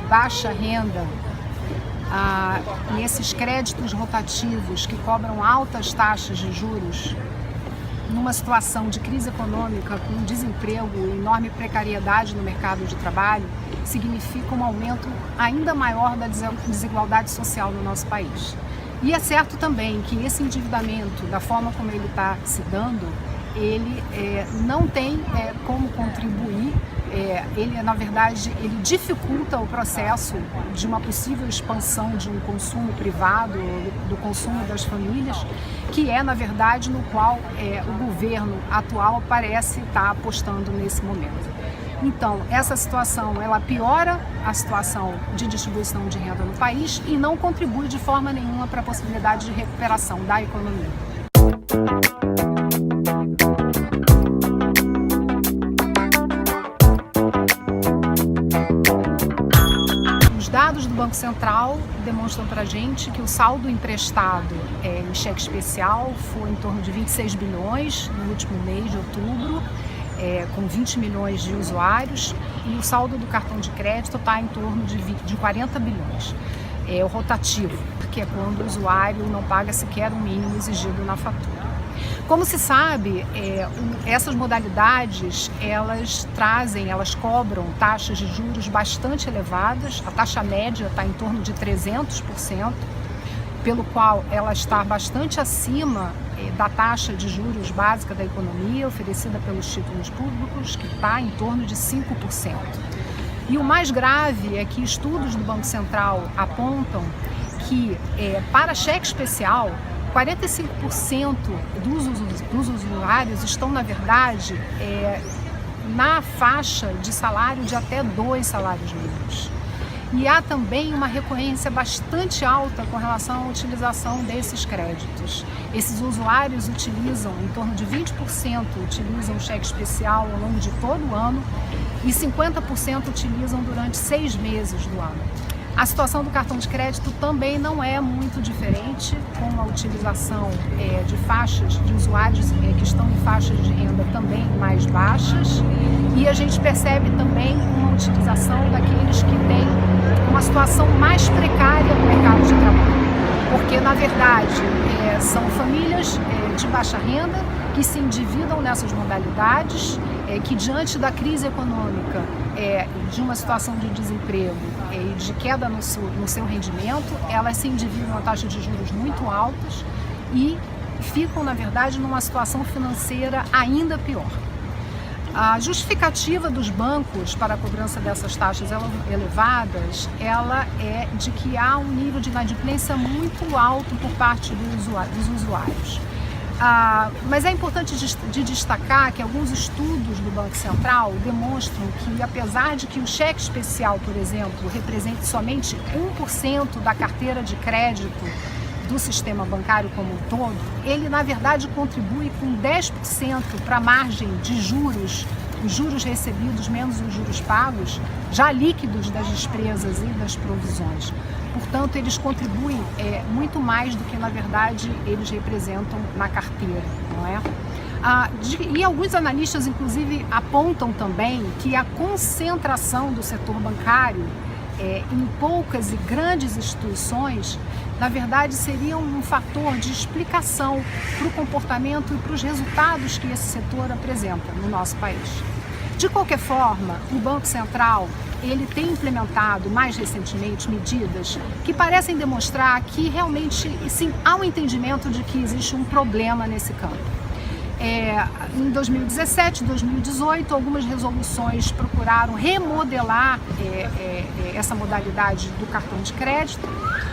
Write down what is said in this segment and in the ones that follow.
baixa renda e esses créditos rotativos que cobram altas taxas de juros, numa situação de crise econômica, com desemprego e enorme precariedade no mercado de trabalho, significa um aumento ainda maior da desigualdade social no nosso país. E é certo também que esse endividamento, da forma como ele está se dando, ele não tem como contribuir, na verdade, ele dificulta o processo de uma possível expansão de um consumo privado, do consumo das famílias, que na verdade, no qual o governo atual parece estar apostando nesse momento. Então, essa situação, ela piora a situação de distribuição de renda no país e não contribui de forma nenhuma para a possibilidade de recuperação da economia. Os dados do Banco Central demonstram para a gente que o saldo emprestado em cheque especial foi em torno de 26 bilhões no último mês de outubro, com 20 milhões de usuários, e o saldo do cartão de crédito está em torno de 40 bilhões. O rotativo, que é quando o usuário não paga sequer o mínimo exigido na fatura. Como se sabe, essas modalidades, elas cobram taxas de juros bastante elevadas. A taxa média está em torno de 300%, pelo qual ela está bastante acima da taxa de juros básica da economia oferecida pelos títulos públicos, que está em torno de 5%. E o mais grave é que estudos do Banco Central apontam que, para cheque especial, 45% dos usuários estão, na verdade, na faixa de salário de até 2 salários mínimos. E há também uma recorrência bastante alta com relação à utilização desses créditos. Esses usuários utilizam, em torno de 20% utilizam cheque especial ao longo de todo o ano e 50% utilizam durante 6 meses do ano. A situação do cartão de crédito também não é muito diferente, com a utilização de faixas de usuários que estão em faixas de renda também mais baixas, e a gente percebe também uma utilização daqueles que têm uma situação mais precária no mercado de trabalho, porque na verdade são famílias de baixa renda que se endividam nessas modalidades, que diante da crise econômica, de uma situação de desemprego e de queda no seu rendimento, elas se endividam a taxas de juros muito altas e ficam, na verdade, numa situação financeira ainda pior. A justificativa dos bancos para a cobrança dessas taxas elevadas, ela é de que há um nível de inadimplência muito alto por parte dos usuários. Mas é importante de destacar que alguns estudos do Banco Central demonstram que, apesar de que o cheque especial, por exemplo, represente somente 1% da carteira de crédito do sistema bancário como um todo, ele na verdade contribui com 10% para a margem de juros, os juros recebidos menos os juros pagos, já líquidos das despesas e das provisões. Portanto, eles contribuem muito mais do que, na verdade, eles representam na carteira, não é? E alguns analistas, inclusive, apontam também que a concentração do setor bancário em poucas e grandes instituições, na verdade, seria um fator de explicação para o comportamento e para os resultados que esse setor apresenta no nosso país. De qualquer forma, o Banco Central ele tem implementado mais recentemente medidas que parecem demonstrar que realmente sim, há um entendimento de que existe um problema nesse campo. Em 2017, 2018, algumas resoluções procuraram remodelar essa modalidade do cartão de crédito,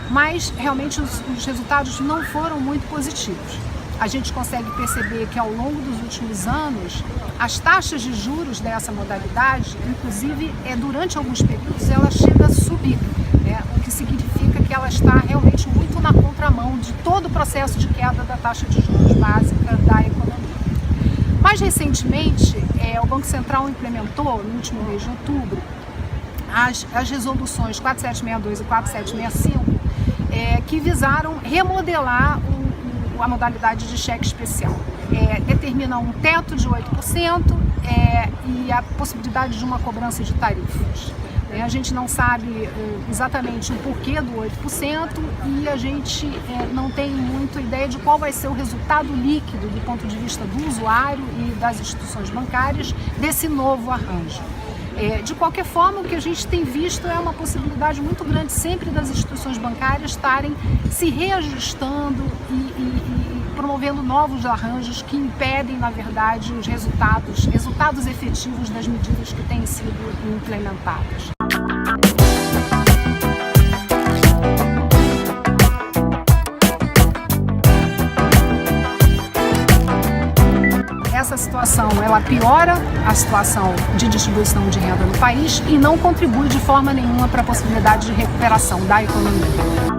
mas realmente os resultados não foram muito positivos. A gente consegue perceber que ao longo dos últimos anos, as taxas de juros dessa modalidade, inclusive durante alguns períodos, ela chega a subir, o que significa que ela está realmente muito na contramão de todo o processo de queda da taxa de juros básica da economia. Mais recentemente, o Banco Central implementou, no último mês de outubro, as resoluções 4762 e 4765, que visaram remodelar a modalidade de cheque especial. Determina um teto de 8% e a possibilidade de uma cobrança de tarifas. A gente não sabe exatamente o porquê do 8% e a gente não tem muita ideia de qual vai ser o resultado líquido do ponto de vista do usuário e das instituições bancárias desse novo arranjo. De qualquer forma, o que a gente tem visto é uma possibilidade muito grande sempre das instituições bancárias estarem se reajustando e promovendo novos arranjos que impedem, na verdade, os resultados efetivos das medidas que têm sido implementadas. Essa situação, ela piora a situação de distribuição de renda no país e não contribui de forma nenhuma para a possibilidade de recuperação da economia.